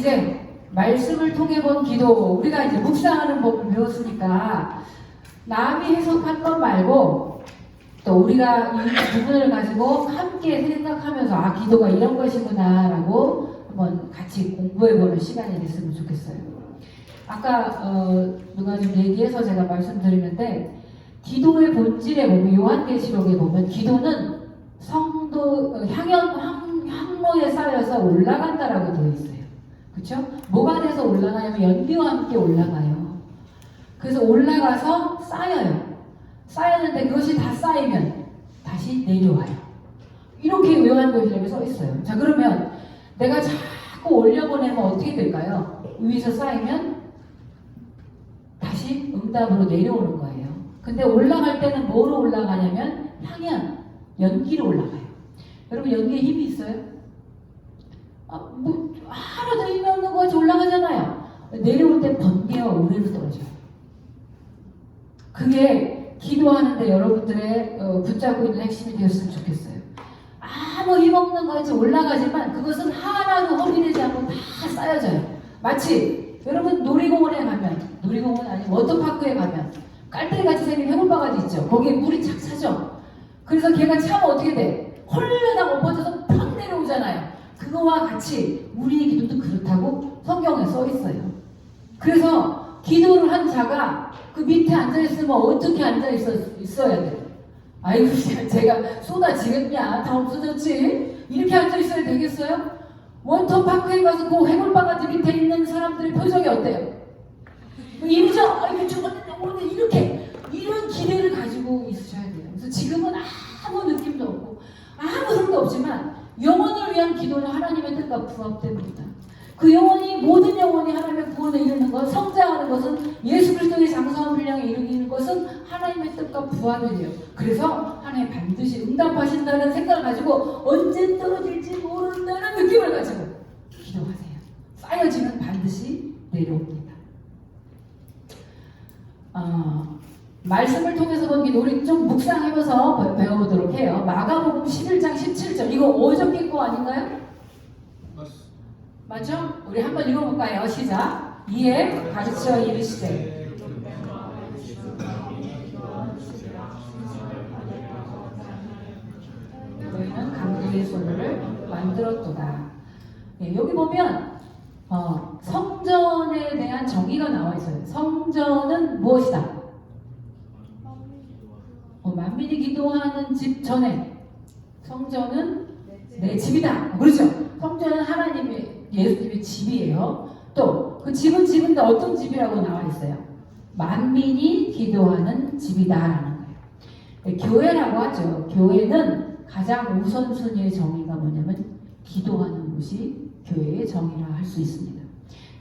이제 말씀을 통해 본 기도, 우리가 이제 묵상하는 법을 배웠으니까 남이 해석한 것 말고 또 우리가 이 부분을 가지고 함께 생각하면서 아, 기도가 이런 것이구나 라고 한번 같이 공부해보는 시간이 됐으면 좋겠어요. 아까 누가 좀 얘기해서 제가 말씀드리는데, 기도의 본질에 보면, 요한계시록에 보면 기도는 성도 향로에 쌓여서 올라간다라고 되어 있어요. 그렇죠? 뭐가 돼서 올라가냐면 연기와 함께 올라가요. 그래서 올라가서 쌓여요. 쌓였는데 그것이 다 쌓이면 다시 내려와요. 이렇게 요한계시록에 써 있어요. 자, 그러면 내가 자꾸 올려보내면 어떻게 될까요? 위에서 쌓이면 다시 응답으로 내려오는 거예요. 근데 올라갈 때는 뭐로 올라가냐면 향연, 연기로 올라가요. 여러분, 연기에 힘이 있어요? 하나도 힘이 없는 거 같이 올라가잖아요. 내려올 때 번개와 우레로 떨어져요. 그게 기도하는데 여러분들의 붙잡고 있는 핵심이 되었으면 좋겠어요. 아무 힘없는 거 같이 올라가지만 그것은 하나도 허비되지 않고 다 쌓여져요. 마치 여러분 놀이공원에 가면, 놀이공원 아니면 워터파크에 가면 깔때기같이 생긴 해골바가지 있죠. 거기에 물이 착 차죠. 그래서 걔가 차면 어떻게 돼? 헐레당 엎어져서 팍 내려오잖아요. 그거와 같이 우리의 기도도 그렇다고 성경에 써 있어요. 그래서 기도를 한 자가 그 밑에 앉아있으면 어떻게 앉아있어야 돼요? 아이고, 제가 쏟아지겠냐? 다 없어졌지? 이렇게 앉아있어야 되겠어요? 워터파크에 가서 그 해골바가지 밑에 있는 사람들의 표정이 어때요? 이러죠? 아이고, 죽었는데 오늘 이렇게, 이런 기대를 가지고 있으셔야 돼요. 그래서 지금은 아무 느낌도 없고 아무 힘도 없지만 영혼을 위한 기도는 하나님의 뜻과 부합됩니다. 그 영혼이, 모든 영혼이 하나님의 구원에 이르는 것, 성장하는 것은, 예수 그리스도의 장성한 분량에 이르는 것은 하나님의 뜻과 부합이 돼요. 그래서 하나님 반드시 응답하신다는 생각을 가지고 언제 떨어질지 모른다는 느낌을 가지고 기도하세요. 쌓여지면 반드시 내려옵니다. 말씀을 통해서 본 기도, 우리 좀 묵상해봐서 배워보도록 해요. 마가복음 11장 17절, 이거 어저께 거 아닌가요? 맞죠? 우리 한번 읽어볼까요? 시작. 이에 가르쳐 이르시되 너희는 강도의 소를 만들었도다. 네, 여기 보면 성전에 대한 정의가 나와 있어요. 성전은 무엇이다? 만민이 기도하는 집 전에 성전은 내 집이다. 그렇죠? 성전은 하나님의, 예수님의 집이에요. 또 그 집은 집인데 어떤 집이라고 나와 있어요? 만민이 기도하는 집이다라는 거예요. 네, 교회라고 하죠. 교회는 가장 우선순위의 정의가 뭐냐면 기도하는 곳이 교회의 정의라 할 수 있습니다.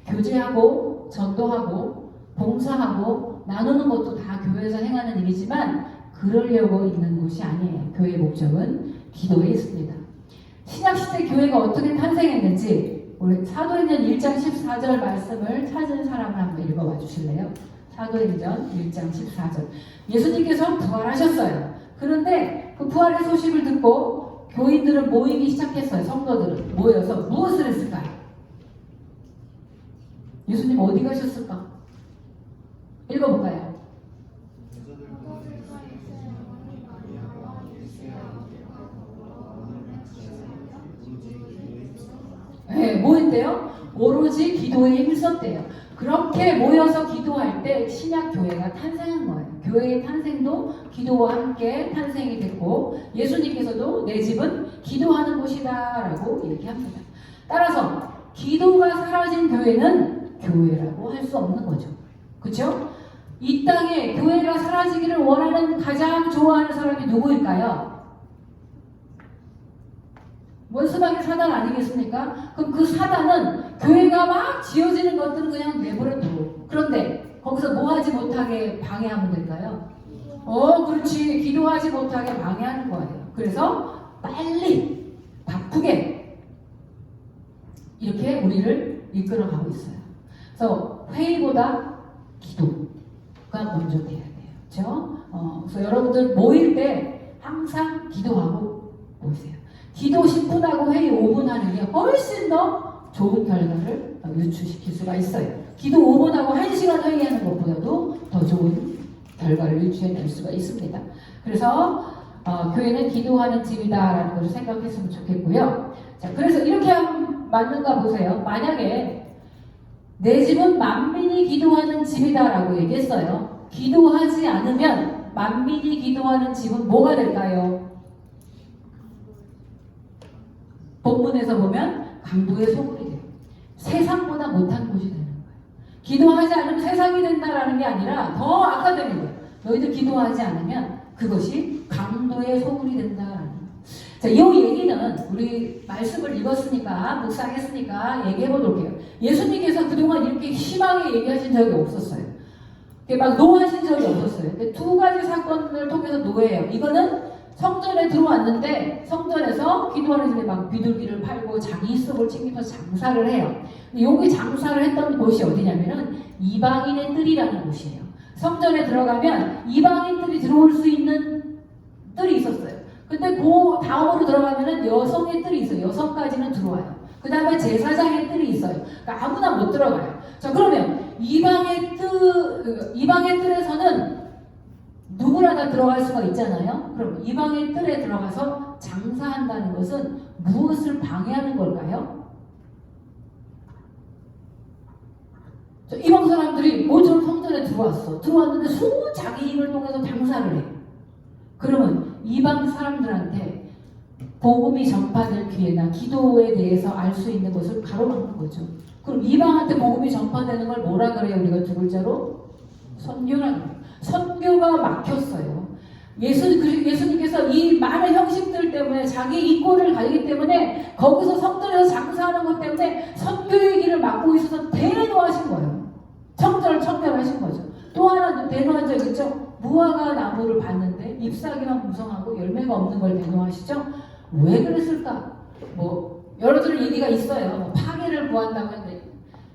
교제하고 전도하고 봉사하고 나누는 것도 다 교회에서 행하는 일이지만 그러려고 있는 곳이 아니에요. 교회의 목적은 기도에 있습니다. 신약시대 교회가 어떻게 탄생했는지 우리 사도행전 1장 14절 말씀을 찾은 사람을 한번 읽어봐 주실래요? 사도행전 1장 14절. 예수님께서 부활하셨어요. 그런데 그 부활의 소식을 듣고 교인들은 모이기 시작했어요. 성도들은 모여서 무엇을 했을까요? 예수님 어디 가셨을까? 읽어볼까요? 네, 뭐 했대요? 오로지 기도에 힘썼대요. 그렇게 모여서 기도할 때 신약 교회가 탄생한 거예요. 교회의 탄생도 기도와 함께 탄생이 됐고, 예수님께서도 내 집은 기도하는 곳이다 라고 얘기합니다. 따라서 기도가 사라진 교회는 교회라고 할 수 없는 거죠. 그렇죠? 이 땅에 교회가 사라지기를 원하는 가장 좋아하는 사람이 누구일까요? 원수방의 사단 아니겠습니까? 그럼 그 사단은 교회가 막 지어지는 것들은 그냥 내버려두고, 그런데 거기서 뭐 하지 못하게 방해하면 될까요? 그렇지. 기도하지 못하게 방해하는 거예요. 그래서 빨리 바쁘게 이렇게 우리를 이끌어가고 있어요. 그래서 회의보다 기도가 먼저 돼야 돼요. 그렇죠? 그래서 여러분들 모일 때 항상 기도하고 모이세요. 기도 10분 하고 회의 5분 하는 게 훨씬 더 좋은 결과를 유추시킬 수가 있어요. 기도 5분하고 1시간 회의하는 것보다도 더 좋은 결과를 유추해낼 수가 있습니다. 그래서 교회는 기도하는 집이다라는 것을 생각했으면 좋겠고요. 자, 그래서 이렇게 하면 맞는가 보세요. 만약에 내 집은 만민이 기도하는 집이다라고 얘기했어요. 기도하지 않으면 만민이 기도하는 집은 뭐가 될까요? 본문에서 보면 강도의 소굴이 돼요. 세상보다 못한 곳이 되는 거예요. 기도하지 않으면 세상이 된다라는 게 아니라 더 악화되는 거예요. 너희들 기도하지 않으면 그것이 강도의 소굴이 된다라는 거예요. 자, 이 얘기는 우리 말씀을 읽었으니까 묵상했으니까 얘기해 보도록 해요. 예수님께서 그동안 이렇게 심하게 얘기하신 적이 없었어요. 막 노하신 적이 없었어요. 두 가지 사건을 통해서 노예예요. 이거는 성전에 들어왔는데 성전에서 기도하는 집에 막 비둘기를 팔고 자기 수업을 챙기면서 장사를 해요. 근데 여기 장사를 했던 곳이 어디냐면은 이방인의 뜰이라는 곳이에요. 성전에 들어가면 이방인들이 들어올 수 있는 뜰이 있었어요. 근데 그 다음으로 들어가면은 여성의 뜰이 있어요. 여성까지는 들어와요. 그 다음에 제사장의 뜰이 있어요. 그러니까 아무나 못 들어가요. 자, 그러면 이방의 뜰에서는 누구나 다 들어갈 수가 있잖아요. 그럼 이방의 뜰에 들어가서 장사한다는 것은 무엇을 방해하는 걸까요? 이방 사람들이 모처럼 성전에 들어왔는데 수많은 자기 힘을 통해서 장사를 해요. 그러면 이방 사람들한테 복음이 전파될 기회나 기도에 대해서 알 수 있는 것을 가로막는 거죠. 그럼 이방한테 복음이 전파되는 걸 뭐라 그래요? 우리가 두 글자로 선교라는 거예요. 선교가 막혔어요. 예수님께서 이 많은 형식들 때문에 자기 이권을 가지기 때문에 거기서 성전에서 장사하는 것 때문에 선교의 길을 막고 있어서 대노하신 거예요. 성전을 청결하신 거죠. 또 하나 대노한 적 있죠? 무화과 나무를 봤는데 잎사귀만 무성하고 열매가 없는 걸 대노하시죠? 왜 그랬을까? 여러들 얘기가 있어요. 파괴를 구한다고 했는데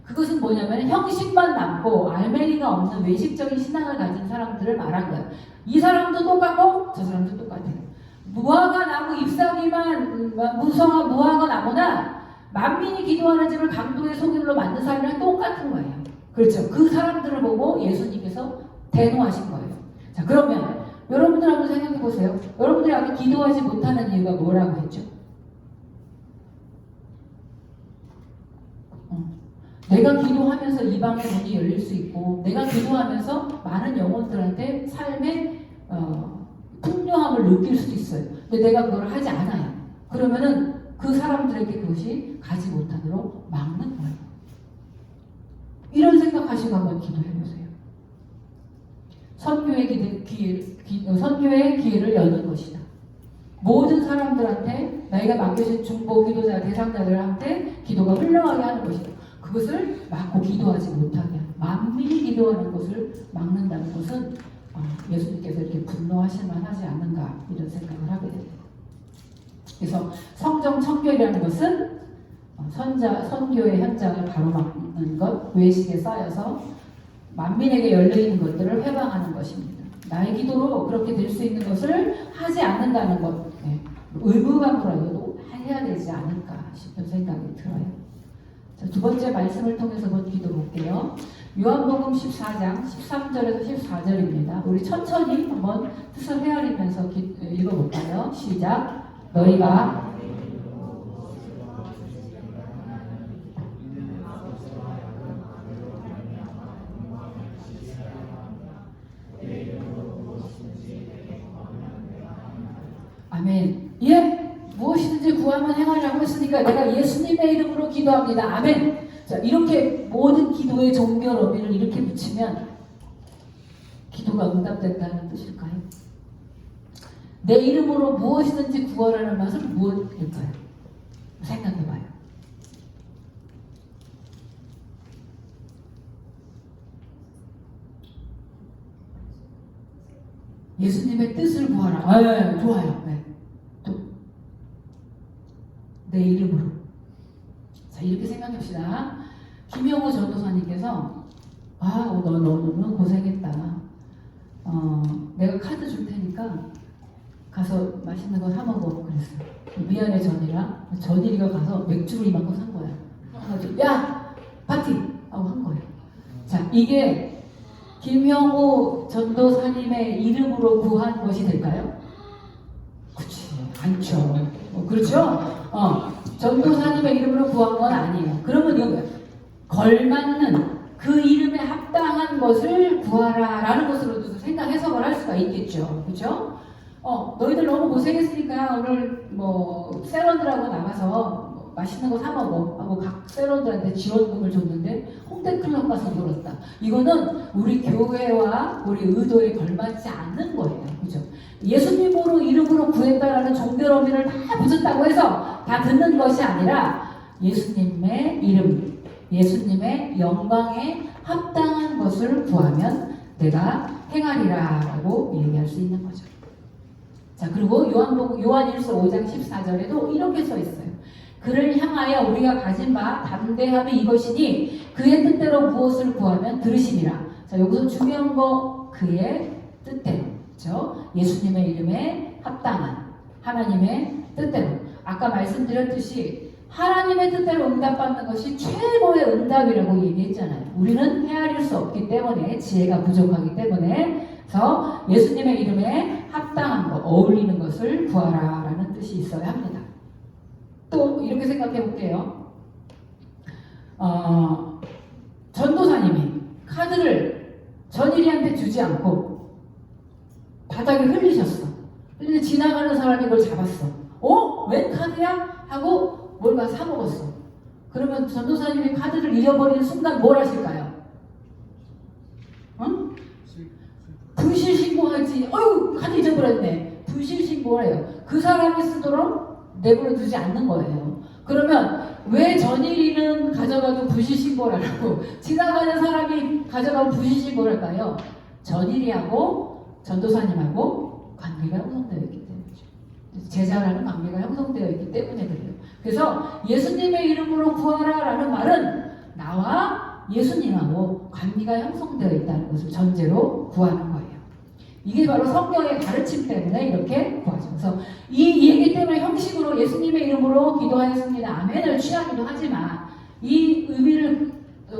그것은 뭐냐면 형식만 남고 알맹이가 없는 외식적인 신앙을 가진 사람들을 말한 거예요. 이 사람도 똑같고 저 사람도 똑같아요. 무화과 나무 잎사귀만 무성한 무화과 나무나 만민이 기도하는 집을 강도의 소굴로 만든 사람이랑 똑같은 거예요. 그렇죠. 그 사람들을 보고 예수님께서 대노하신 거예요. 자, 그러면 여러분들 한번 생각해 보세요. 여러분들이 아까 기도하지 못하는 이유가 뭐라고 했죠? 내가 기도하면서 이방의 문이 열릴 수 있고 내가 기도하면서 많은 영혼들한테 삶의 풍요함을 느낄 수도 있어요. 근데 내가 그걸 하지 않아요. 그러면은 그 사람들에게 그것이 가지 못하도록 막는 거예요. 이런 생각하시고 한번 기도해보세요. 선교의 기회를 여는 것이다. 모든 사람들한테 나이가 맡겨진 중보 기도자 대상자들한테 기도가 흘러가게 하는 것이다. 그것을 막고 기도하지 못하게 하는, 만민이 기도하는 것을 막는다는 것은 예수님께서 이렇게 분노하실 만하지 않는가 이런 생각을 하게 됩니다. 그래서 성정 청결이라는 것은 선교의 현장을 가로막는 것, 외식에 쌓여서 만민에게 열려있는 것들을 회방하는 것입니다. 나의 기도로 그렇게 될 수 있는 것을 하지 않는다는 것, 의무감으로라도 해야 되지 않을까 싶은 생각이 들어요. 자, 두 번째 말씀을 통해서 본 기도 볼게요. 요한복음 14장 13절에서 14절입니다. 우리 천천히 한번 뜻을 헤아리면서 읽어볼까요? 시작. 너희가 아멘. 예, 무엇이든지 구하면 행하려고 했으니까 내가 예수님의 이름으로 기도합니다. 아멘. 자, 이렇게 모든 기도의 종결 어미를 이렇게 붙이면 기도가 응답된다는 뜻일까요? 내 이름으로 무엇이든지 구하라는 것은 무엇일까요? 생각해봐요. 예수님의 뜻을 구하라. 네, 좋아요. 네. 또 내 이름으로. 자, 이렇게 생각합시다. 김영호 전도사님께서 너 너무 고생했다. 내가 카드 줄 테니까 가서 맛있는 거 사 먹어 그랬어요. 미안해 전이라. 전일이가 가서 맥주를 이만큼 산 거야. 해가지고 야 파티 하고 한 거예요. 자, 이게 김형우 전도사님의 이름으로 구한 것이 될까요? 그렇지 않죠. 그렇죠? 전도사님의 이름으로 구한 건 아니에요. 그러면 이거 걸맞는 그 이름에 합당한 것을 구하라라는 것으로도 생각 해석을 할 수가 있겠죠. 그렇죠? 너희들 너무 고생했으니까 오늘 뭐 세런들하고 나가서 뭐 맛있는 거 사 먹어 하고 각 세런들한테 지원금을 줬는데 홍대 클럽 가서 놀았다. 이거는 우리 교회와 우리 의도에 걸맞지 않는 거예요. 그죠? 예수님으로 이름으로 구했다라는 종교 의미를 다 붙였다고 해서 다 듣는 것이 아니라 예수님의 이름, 예수님의 영광에 합당한 것을 구하면 내가 행하리라라고 얘기할 수 있는 거죠. 자, 그리고 요한일서 5장 14절에도 이렇게 써 있어요. 그를 향하여 우리가 가진 바 담대함이 이것이니 그의 뜻대로 무엇을 구하면 들으시리라. 자, 여기서 중요한 거 그의 뜻대로. 그렇죠? 예수님의 이름에 합당한 하나님의 뜻대로. 아까 말씀드렸듯이 하나님의 뜻대로 응답받는 것이 최고의 응답이라고 얘기했잖아요. 우리는 헤아릴 수 없기 때문에, 지혜가 부족하기 때문에. 그래서 예수님의 이름에 합당한 것, 어울리는 것을 구하라라는 뜻이 있어야 합니다. 또 이렇게 생각해 볼게요. 전도사님이 카드를 전일이한테 주지 않고 바닥에 흘리셨어. 근데 지나가는 사람이 그걸 잡았어. 웬 카드야? 하고 뭘 가서 사 먹었어. 그러면 전도사님이 카드를 잃어버리는 순간 뭘 하실까요? 분실 신고하지. 카드 잊어버렸네. 분실 신고를 해요. 그 사람이 쓰도록 내버려 두지 않는 거예요. 그러면 왜 전일이는 가져가도 분실 신고를 하고 지나가는 사람이 가져가면 분실 신고를 할까요? 전일이하고 전도사님하고 관계가 형성되어 있기 때문이죠. 제자라는 관계가 형성되어 있기 때문에 그래요. 그래서 예수님의 이름으로 구하라라는 말은 나와 예수님하고 관계가 형성되어 있다는 것을 전제로 구하는 거예요. 이게 바로 성경의 가르침 때문에 이렇게 구하죠. 그래서 이 얘기 때문에 형식으로 예수님의 이름으로 기도하였습니다. 아멘을 취하기도 하지만 이 의미를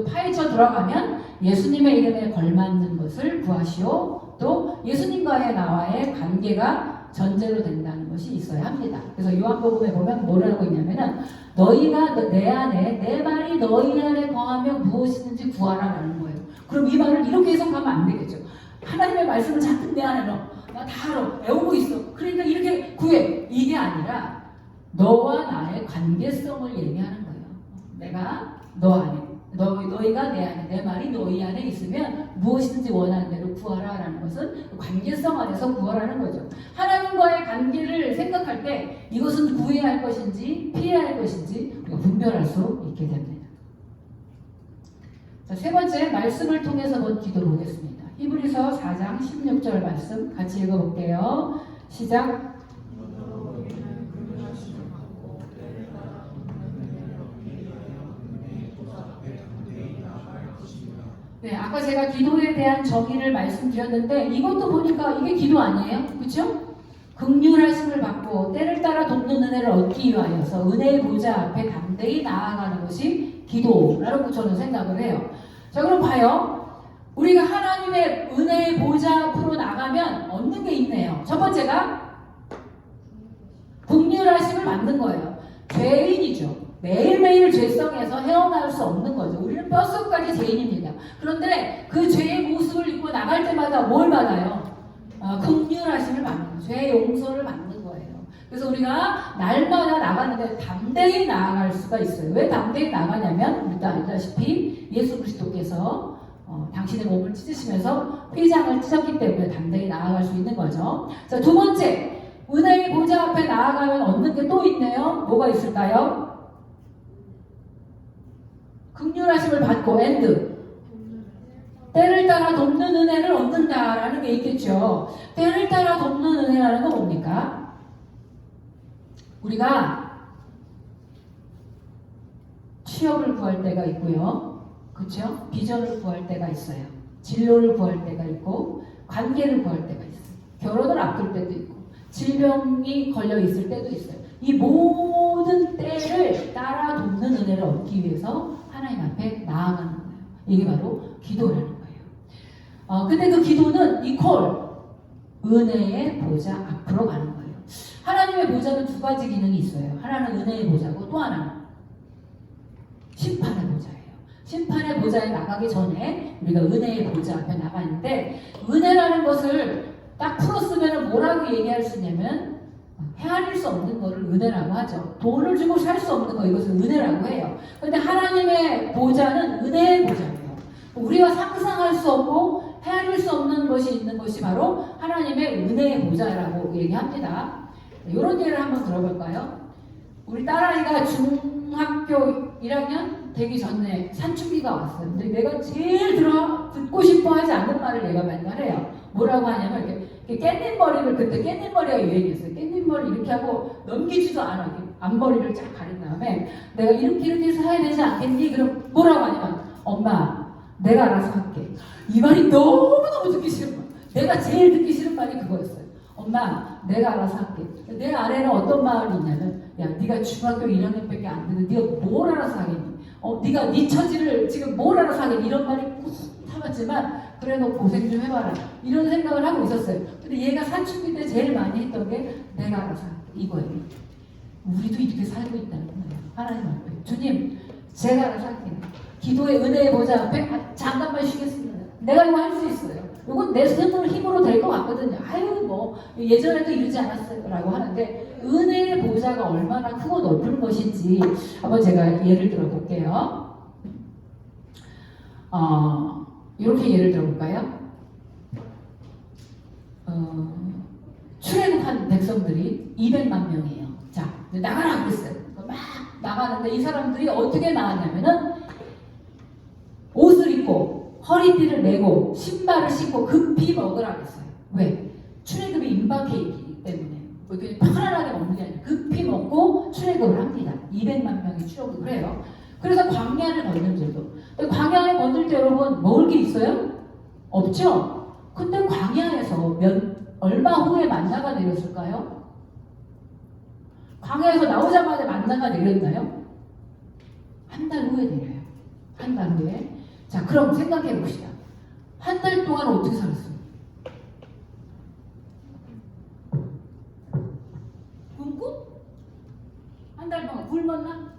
파헤쳐 들어가면 예수님의 이름에 걸맞는 것을 구하시오. 또 예수님과의 나와의 관계가 전제로 된다는 것이 있어야 합니다. 그래서 요한복음에 보면 뭐라고 있냐면은 너희가 내 안에 내 말이 너희 안에 거하면 무엇이든지 구하라라는 거예요. 그럼 이 말을 이렇게 해석하면 안 되겠죠. 하나님의 말씀을 잔뜩 내 안에 넣어. 나 다 알아. 외우고 있어. 그러니까 이렇게 구해. 이게 아니라 너와 나의 관계성을 얘기하는 거예요. 내가 너 안에, 너희가 내 안에, 내 말이 너희 안에 있으면 무엇이든지 원하는 대로 구하라라는 것은 관계성 안에서 구하라는 거죠. 하나님과의 관계를 생각할 때 이것은 구해야 할 것인지 피해야 할 것인지 우리가 분별할 수 있게 됩니다. 자, 세 번째 말씀을 통해서 본 기도를 보겠습니다. 히브리서 4장 16절 말씀 같이 읽어볼게요. 시작. 네, 아까 제가 기도에 대한 정의를 말씀드렸는데 이것도 보니까 이게 기도 아니에요? 그렇죠? 긍휼하심을 받고 때를 따라 돕는 은혜를 얻기 위하여서 은혜의 보좌 앞에 담대히 나아가는 것이 기도라고 저는 생각을 해요. 자, 그럼 봐요. 우리가 하나님의 은혜의 보좌 앞으로 나가면 얻는 게 있네요. 첫 번째가 긍휼하심을 받는 거예요. 죄인이죠. 매일매일 죄성에서 헤어나올 수 없는 거죠. 우리는 뼛속까지 죄인입니다. 그런데 그 죄의 모습을 입고 나갈 때마다 뭘 받아요? 긍휼하심을 받는 거예요. 죄의 용서를 받는 거예요. 그래서 우리가 날마다 나가는데 담대히 나아갈 수가 있어요. 왜 담대히 나가냐면 일단 알다시피 예수 그리스도께서 당신의 몸을 찢으시면서 휘장을 찢었기 때문에 담대히 나아갈 수 있는 거죠. 자, 두 번째, 은혜의 보좌 앞에 나아가면 얻는 게 또 있네요. 뭐가 있을까요? 긍휼하심을 받고 엔드 때를 따라 돕는 은혜를 얻는다라는 게 있겠죠. 때를 따라 돕는 은혜라는 건 뭡니까? 우리가 취업을 구할 때가 있고요. 그렇죠? 비전을 구할 때가 있어요. 진로를 구할 때가 있고 관계를 구할 때가 있어요. 결혼을 앞둘 때도 있고 질병이 걸려 있을 때도 있어요. 이 모든 때를 따라 돕는 은혜를 얻기 위해서 하나님 앞에 나아가는 거예요. 이게 바로 기도라는 거예요. 근데 그 기도는 이퀄 은혜의 보좌 앞으로 가는 거예요. 하나님의 보좌는 두 가지 기능이 있어요. 하나는 은혜의 보좌고 또 하나는 심판의 보좌예요. 심판의 보좌에 나가기 전에 우리가 은혜의 보좌 앞에 나가는데, 은혜라는 것을 딱 풀었으면 뭐라고 얘기할 수 있냐면 헤아릴 수 없는 거를 은혜라고 하죠. 돈을 주고 살 수 없는 거, 이것을 은혜라고 해요. 그런데 하나님의 보좌는 은혜의 보좌예요. 우리가 상상할 수 없고 헤아릴 수 없는 것이 있는 것이 바로 하나님의 은혜의 보좌라고 얘기합니다. 이런 예를 한번 들어볼까요? 우리 딸아이가 중학교 1학년 되기 전에 사춘기가 왔어요. 근데 내가 제일 듣고 싶어 하지 않는 말을 얘가 맨날 해요. 뭐라고 하냐면 이렇게 깻잎머리를, 그때 깻잎머리가 유행이었어요. 깻잎머리 이렇게 하고 넘기지도 않아. 앞머리를 쫙 가린 다음에 내가 이렇게 해서 해야 되지 않겠니? 그럼 뭐라고 하냐면 엄마 내가 알아서 할게. 이 말이 너무너무 듣기 싫은 거야. 내가 제일 듣기 싫은 말이 그거였어요. 엄마 내가 알아서 할게. 내 안에는 어떤 마음이 있냐면, 야 네가 중학교 1학년밖에 안 되는데 네가 뭘 알아서 하겠니? 네가 네 처지를 지금 뭘 알아서 하겠니? 이런 말이 꾹 참았지만 그래 너 고생 좀 해봐라 이런 생각을 하고 있었어요. 근데 얘가 사춘기 때 제일 많이 했던 게 내가 알아서 할게 이거예요. 우리도 이렇게 살고 있다는 거예요. 하나님 앞에 주님 제가 알아서 할게요. 기도의 은혜의 보좌 앞에 잠깐만 쉬겠습니다. 내가 이거 할 수 있어요. 이건 내 힘으로 될 것 같거든요. 아유 뭐 예전에도 이러지 않았어요 라고 하는데, 은혜의 보좌가 얼마나 크고 넓은 것인지 한번 제가 예를 들어 볼게요. 이렇게 예를 들어 볼까요? 출애굽한 백성들이 200만 명이에요. 자, 나가라 그랬어요. 막 나가는데 이 사람들이 어떻게 나왔냐면은 옷을 입고 허리띠를 메고 신발을 신고 급히 먹으라 그랬어요. 왜? 출애굽이 임박해 있기 때문에. 뭐 이렇게 편안하게 먹는 게 아니라 급히 먹고 출애굽을 합니다. 200만 명이 출애굽을 해요. 그래서 광야를 건널 때도. 광야를 건널 때 여러분 먹을 게 있어요? 없죠? 근데 광야에서 얼마 후에 만나가 내렸을까요? 광야에서 나오자마자 만나가 내렸나요? 한 달 후에 내려요. 한 달 후에. 자, 그럼 생각해 봅시다. 한 달 동안 어떻게 살았어요? 굶고? 한 달 동안 굶었나?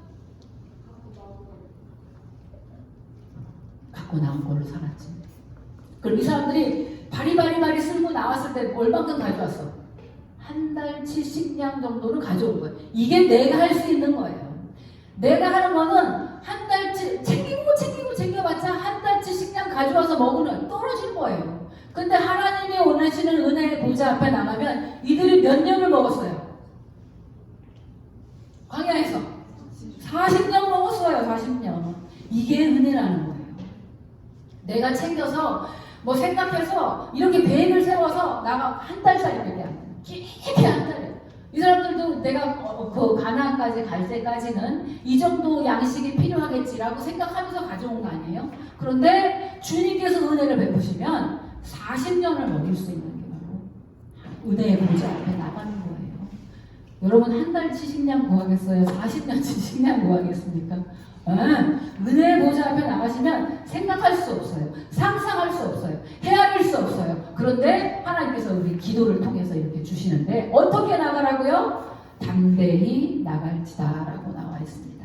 갖고 나온 걸로 살았지. 그럼 이 사람들이 바리바리 쓸고 나왔을 때 얼마큼 가져왔어? 한 달치 식량 정도를 가져온 거예요. 이게 내가 할 수 있는 거예요. 내가 하는 거는 한 달치 챙겨봤자 한 달치 식량 가져와서 먹으면 떨어질 거예요. 근데 하나님이 원하시는 은혜의 보좌 앞에 나가면 이들이 몇 년을 먹었어요? 광야에서 40년 먹었어요. 40년. 이게 은혜라는 거예요. 내가 챙겨서 뭐 생각해서 이렇게 계획을 세워서 나가 한 달짜리밖에 안 돼요. 길게 한 달이에요. 이 사람들도 내가 그 가나안까지 갈 때까지는 이 정도 양식이 필요하겠지라고 생각하면서 가져온 거 아니에요? 그런데 주님께서 은혜를 베푸시면 40년을 먹일 수 있는 게 바로 은혜의 보좌 앞에 나가는 거예요. 여러분 한 달치 식량 구하겠어요? 40년치 식량 구하겠습니까? 은혜의 보좌 앞에 나가시면 생각할 수 없어요. 상상할 수 없어요. 헤아릴 수 없어요. 그런데 하나님께서 우리 기도를 통해서 이렇게 주시는데 어떻게 나가라고요? 담대히 나갈지다 라고 나와 있습니다.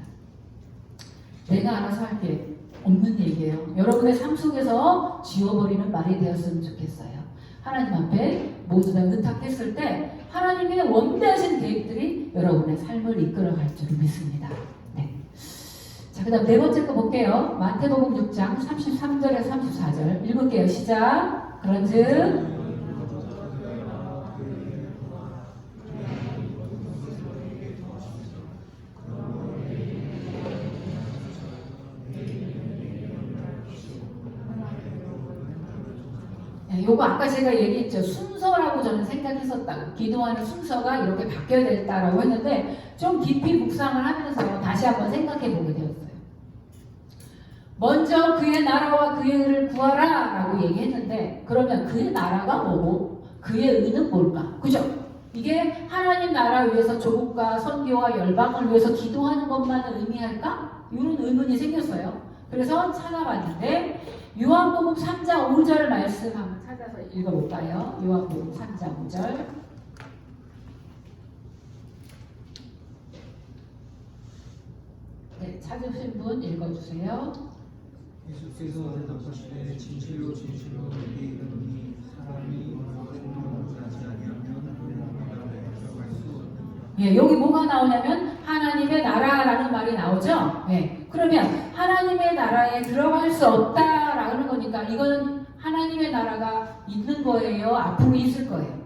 내가 알아서 할게 없는 얘기예요. 여러분의 삶 속에서 지워버리는 말이 되었으면 좋겠어요. 하나님 앞에 모두 다 의탁했을 때 하나님의 원대하신 계획들이 여러분의 삶을 이끌어갈 줄 믿습니다. 자, 그 다음 네 번째 거 볼게요. 마태복음 6장 33절에서 34절 읽을게요. 시작. 그런즉 요거 아까 제가 얘기했죠. 순서라고 저는 생각했었다고. 기도하는 순서가 이렇게 바뀌어야 됐다라고 했는데 좀 깊이 묵상을 하면서 다시 한번 생각해 보게 되었어요. 먼저 그의 나라와 그의 의를 구하라 라고 얘기했는데, 그러면 그의 나라가 뭐고 그의 의는 뭘까? 그죠? 이 이게 하나님 나라 위해서 조국과 선교와 열방을 위해서 기도하는 것만을 의미할까? 이런 의문이 생겼어요. 그래서 찾아봤는데 요한복음 3장 5절 말씀 한번 찾아서 읽어볼까요? 요한복음 3장 5절. 네, 찾으신 분 읽어주세요. 예수께서 대답하시되 진실로 진실로 너희에게 이르노니 사람이 원하는 것을 하지 아니하면 하나님의 나라에 들어갈 수 없느니라. 예, 여기 뭐가 나오냐면 하나님의 나라라는 말이 나오죠. 예, 그러면 하나님의 나라에 들어갈 수 없다라는 거니까 이거는 하나님의 나라가 있는 거예요? 앞으로 있을 거예요?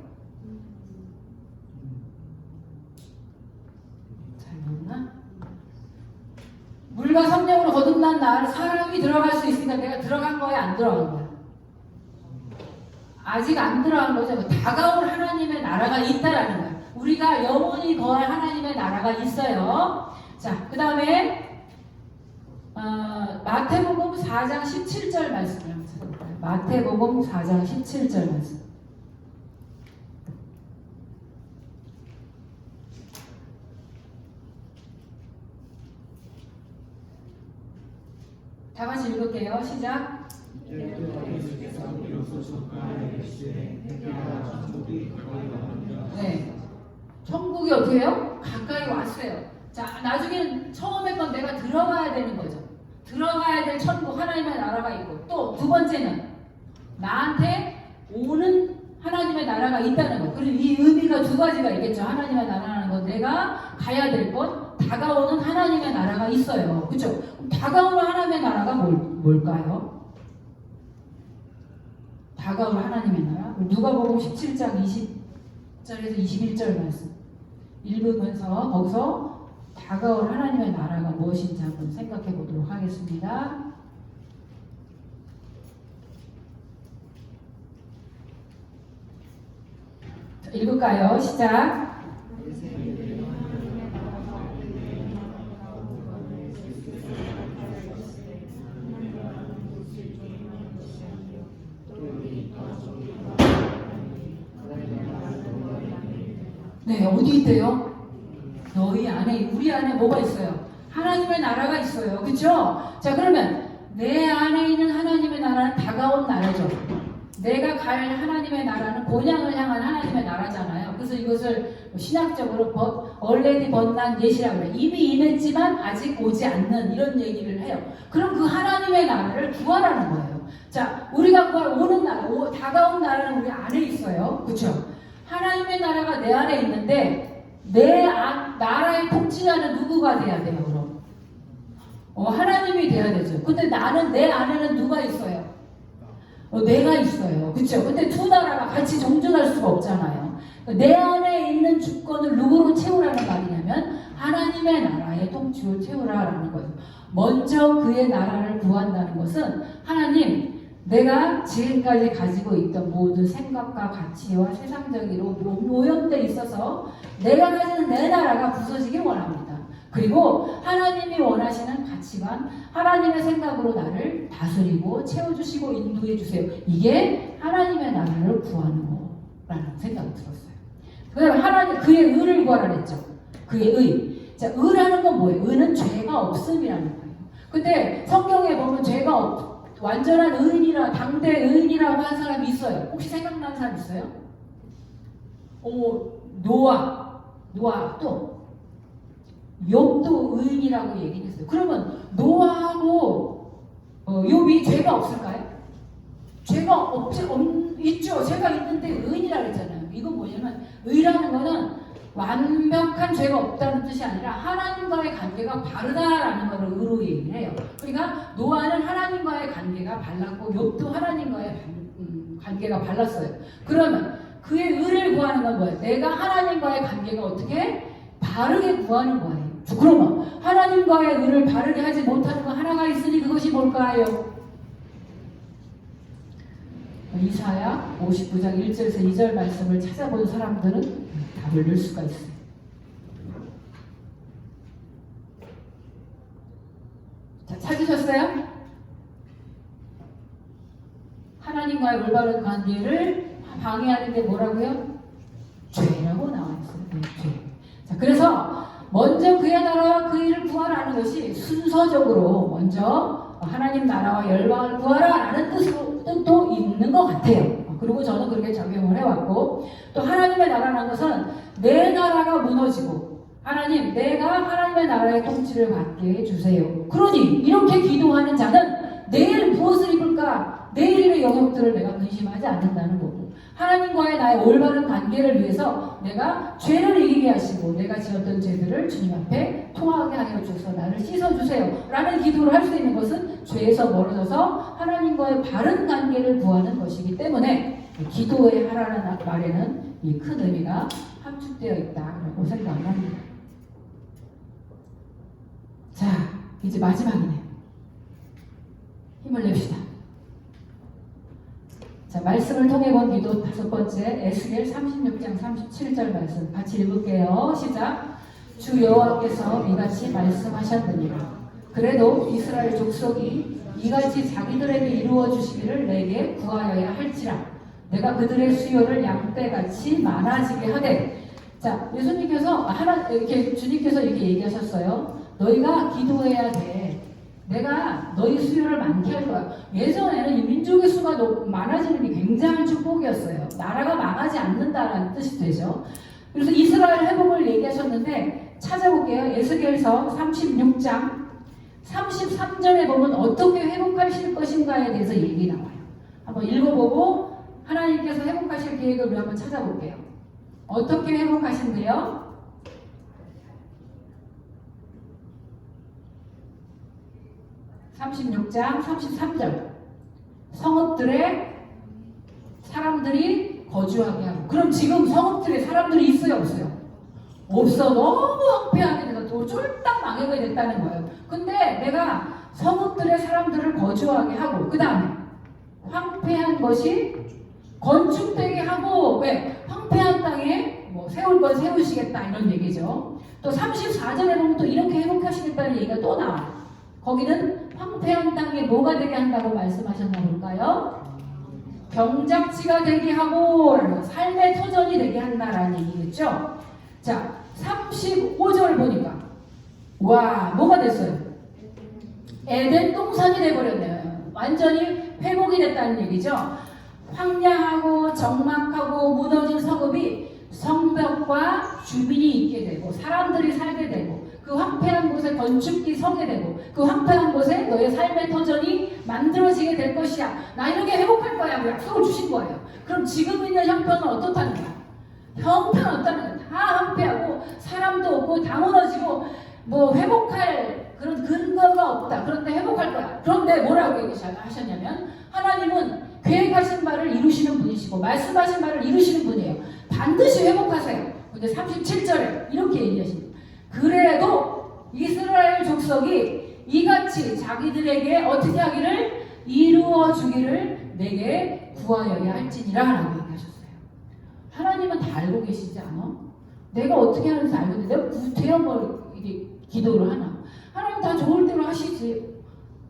잘 모르나? 물과 성령으로 거듭난 나 사람이 들어갈 수 있으니까 내가 들어간 거야, 안 들어간 거야? 아직 안 들어간 거죠. 다가올 하나님의 나라가 있다라는 거야. 우리가 영원히 거할 하나님의 나라가 있어요. 자, 그 다음에 마태복음 4장 17절 말씀을 한번 찾아볼까요? 마태복음 4장 17절 말씀. 다 같이 읽을게요. 시작. 네. 천국이 어떻게 해요? 가까이 왔어요. 자, 나중에는 처음에 건 내가 들어가야 되는 거죠. 들어가야 될 천국 하나님의 나라가 있고 또 두 번째는 나한테 오는 하나님의 나라가 있다는 거. 그리고 이 의미가 두 가지가 있겠죠. 하나님의 나라라는 건 내가 가야 될 곳, 다가오는 하나님의 나라가 있어요. 그렇죠? 다가오는 하나님의 나라가 뭘까요? 다가올 하나님의 나라? 누가복음 17장 20절에서 21절 말씀 읽으면서 거기서 다가올 하나님의 나라가 무엇인지 한번 생각해 보도록 하겠습니다. 자, 읽을까요? 시작. 네, 어디 있대요? 너희 안에, 우리 안에 뭐가 있어요? 하나님의 나라가 있어요. 그쵸? 자, 그러면 내 안에 있는 하나님의 나라는 다가온 나라죠. 내가 갈 하나님의 나라는 본향을 향한 하나님의 나라잖아요. 그래서 이것을 신학적으로 얼레디 번난 예시라고 해요. 이미 임했지만 아직 오지 않는 이런 얘기를 해요. 그럼 그 하나님의 나라를 구하라는 거예요. 자, 우리가 구할 오는 나라, 다가온 나라는 우리 안에 있어요. 그쵸? 하나님의 나라가 내 안에 있는데 나라의 통치자는 누구가 돼야 돼요, 그럼? 하나님이 돼야 되죠. 근데 나는 내 안에는 누가 있어요? 내가 있어요. 그쵸? 근데 두 나라가 같이 정존할 수가 없잖아요. 내 안에 있는 주권을 누구로 채우라는 말이냐면 하나님의 나라의 통치로 채우라라는 거예요. 먼저 그의 나라를 구한다는 것은 하나님, 내가 지금까지 가지고 있던 모든 생각과 가치와 세상적으로 오염돼 있어서 내가 가지는 내 나라가 부서지길 원합니다. 그리고 하나님이 원하시는 가치관, 하나님의 생각으로 나를 다스리고 채워주시고 인도해 주세요. 이게 하나님의 나라를 구하는 거라는 생각이 들었어요. 그다음에 하나님, 그의 의를 구하라 그랬죠. 그의 의. 자, 의라는 건 뭐예요? 의는 죄가 없음이라는 거예요. 근데 성경에 보면 죄가 완전한 의인이라, 당대 의인이라고 한 사람이 있어요. 혹시 생각나는 사람 있어요? 노아 또 욥도 의인이라고 얘기했어요. 그러면 노아하고 욥이 죄가 없을까요? 죄가 있죠. 죄가 있는데 의인이라고 했잖아요. 이건 뭐냐면 의라는 거는 완벽한 죄가 없다는 뜻이 아니라 하나님과의 관계가 바르다라는 것을 의로 얘기를 해요. 그러니까 노아는 하나님과의 관계가 발랐고 욥도 하나님과의 관계가 발랐어요. 그러면 그의 의를 구하는 건 뭐예요? 내가 하나님과의 관계가 어떻게 바르게 구하는 거예요. 그러면 하나님과의 의를 바르게 하지 못하는 거 하나가 있으니 그것이 뭘까요? 이사야 59장 1절에서 2절 말씀을 찾아본 사람들은 답을 넣을 수가 있어요. 자, 찾으셨어요? 하나님과의 올바른 관계를 방해하는 게 뭐라고요? 죄라고 나와요. 자, 그래서 먼저 그의 나라와 그 일을 구하라는 것이 순서적으로 먼저 하나님 나라와 열방을 구하라라는 뜻도 있는 것 같아요. 그리고 저는 그렇게 적용을 해왔고, 또 하나님의 나라라는 것은 내 나라가 무너지고 하나님, 내가 하나님의 나라의 통치를 받게 해주세요. 그러니 이렇게 기도하는 자는 내일 무엇을 입을까? 내일의 영역들을 내가 근심하지 않는다는 거고, 하나님과의 나의 올바른 관계를 위해서 내가 죄를 이기게 하시고 내가 지었던 죄들을 주님 앞에 통하게 하여 주셔서 나를 씻어주세요 라는 기도를 할 수 있는 것은 죄에서 멀어져서 하나님과의 바른 관계를 구하는 것이기 때문에 기도에 하라는 말에는 이 큰 의미가 함축되어 있다고 생각을 합니다. 자, 이제 마지막이네요. 힘을 냅시다. 자, 말씀을 통해 본 기도 다섯 번째, 에스겔 36장 37절 말씀 같이 읽을게요. 시작. 주 여호와께서 이같이 말씀하셨느니라. 그래도 이스라엘 족속이 이같이 자기들에게 이루어 주시기를 내게 구하여야 할지라. 내가 그들의 수요를 양떼같이 많아지게 하되. 자, 예수님께서 주님께서 이렇게 얘기하셨어요. 너희가 기도해야 돼. 내가 너희 수요를 많게 할 거야. 예전에는 이 민족의 수가 많아지는 게 굉장한 축복이었어요. 나라가 망하지 않는다라는 뜻이 되죠. 그래서 이스라엘 회복을 얘기하셨는데 찾아볼게요. 에스겔서 36장 33절에 보면 어떻게 회복하실 것인가에 대해서 얘기 나와요. 한번 읽어보고 하나님께서 회복하실 계획을 우리 한번 찾아볼게요. 어떻게 회복하신대요? 36장 33절. 성읍들에 사람들이 거주하게 하고. 그럼 지금 성읍들에 사람들이 있어요, 없어요? 없어. 너무 황폐하게 돼서 또 쫄딱 망하게 됐다는 거예요. 근데 내가 성읍들의 사람들을 거주하게 하고, 그 다음에 황폐한 것이 건축되게 하고, 왜? 황폐한 땅에 뭐 세울 건 세우시겠다 이런 얘기죠. 또 34절에 보면 또 이렇게 회복하시겠다는 얘기가 또 나와요. 거기는 황폐한 땅에 뭐가 되게 한다고 말씀하셨나 볼까요? 경작지가 되게 하고 삶의 터전이 되게 한다라는 얘기겠죠. 자, 35절 보니까 와, 뭐가 됐어요? 에덴 동산이 돼버렸네요. 완전히 회복이 됐다는 얘기죠. 황량하고 적막하고 무너진 성읍이 성벽과 주민이 있게 되고 사람들이 살게 되고 그 황폐한 곳에 건축이 서게 되고 그 황폐한 곳에 너의 삶의 터전이 만들어지게 될 것이야. 나 이렇게 회복할 거야. 뭐 약속을 주신 거예요. 그럼 지금 있는 형편은 어떻다는 거야? 형편은 없다는 거야. 다 황폐하고 사람도 없고 다 무너지고 뭐 회복할 그런 근거가 없다. 그런데 회복할 거야. 그런데 뭐라고 얘기하셨냐면 하나님은 계획하신 바를 이루시는 분이시고 말씀하신 바를 이루시는 분이에요. 반드시 회복하세요. 근데 37절에 이렇게 얘기하십니다. 그래도 이스라엘 족속이 이같이 자기들에게 어떻게 하기를 이루어 주기를 내게 구하여야 할지니라 라고 얘기하셨어요. 하나님은 다 알고 계시지 않아? 내가 어떻게 하는지 알고 있는데 내가 구태여 뭐 기도를 하나? 하나님 다 좋을 대로 하시지.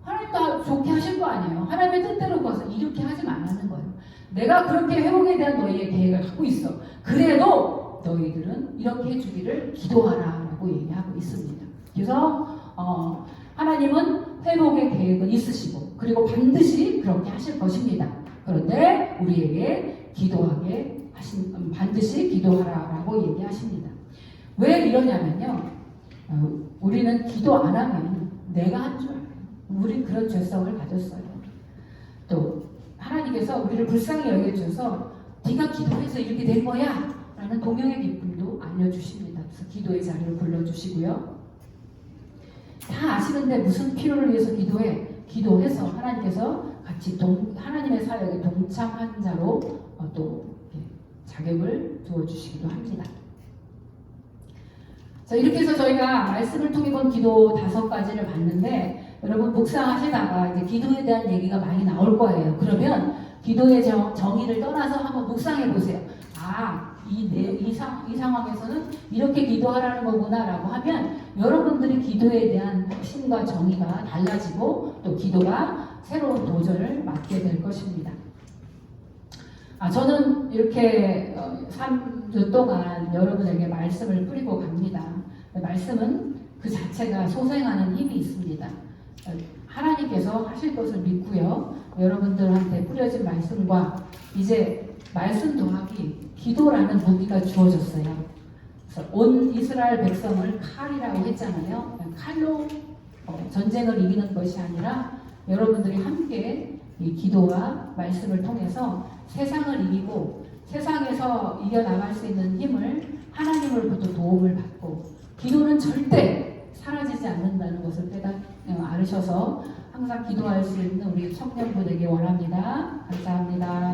하나님 다 좋게 하실 거 아니에요. 하나님의 뜻대로 가서 이렇게 하지 말라는 거예요. 내가 그렇게 회복에 대한 너희의 계획을 갖고 있어. 그래도 너희들은 이렇게 해주기를 기도하라 라고 얘기하고 있습니다. 그래서 하나님은 회복의 계획은 있으시고 그리고 반드시 그렇게 하실 것입니다. 그런데 우리에게 반드시 기도하라라고 얘기하십니다. 왜 이러냐면요. 우리는 기도 안 하면 내가 한 줄 알아요. 우린 그런 죄성을 가졌어요. 또 하나님께서 우리를 불쌍히 여겨주셔서 네가 기도해서 이렇게 된 거야 라는 동역의 기쁨도 알려주십니다. 그래서 기도의 자리를 불러주시고요. 다 아시는데 무슨 필요를 위해서 기도해? 기도해서 하나님께서 같이 하나님의 사역에 동참한 자로 또 자격을 두어주시기도 합니다. 자, 이렇게 해서 저희가 말씀을 통해 본 기도 5가지를 봤는데 여러분 묵상하시다가 이제 기도에 대한 얘기가 많이 나올 거예요. 그러면 기도의 정의를 떠나서 한번 묵상해 보세요. 이 상황에서는 이렇게 기도하라는 거구나 라고 하면 여러분들이 기도에 대한 핵심과 정의가 달라지고 또 기도가 새로운 도전을 맞게 될 것입니다. 저는 이렇게 3주 동안 여러분에게 말씀을 뿌리고 갑니다. 말씀은 그 자체가 소생하는 힘이 있습니다. 하나님께서 하실 것을 믿고요. 여러분들한테 뿌려진 말씀과 이제 말씀 더하기 기도라는 무기가 주어졌어요. 그래서 온 이스라엘 백성을 칼이라고 했잖아요. 칼로 전쟁을 이기는 것이 아니라 여러분들이 함께 이 기도와 말씀을 통해서 세상을 이기고 세상에서 이겨나갈 수 있는 힘을 하나님으로부터 도움을 받고 기도는 절대 사라지지 않는다는 것을 알으셔서 항상 기도할 수 있는 우리 청년분에게 원합니다. 감사합니다.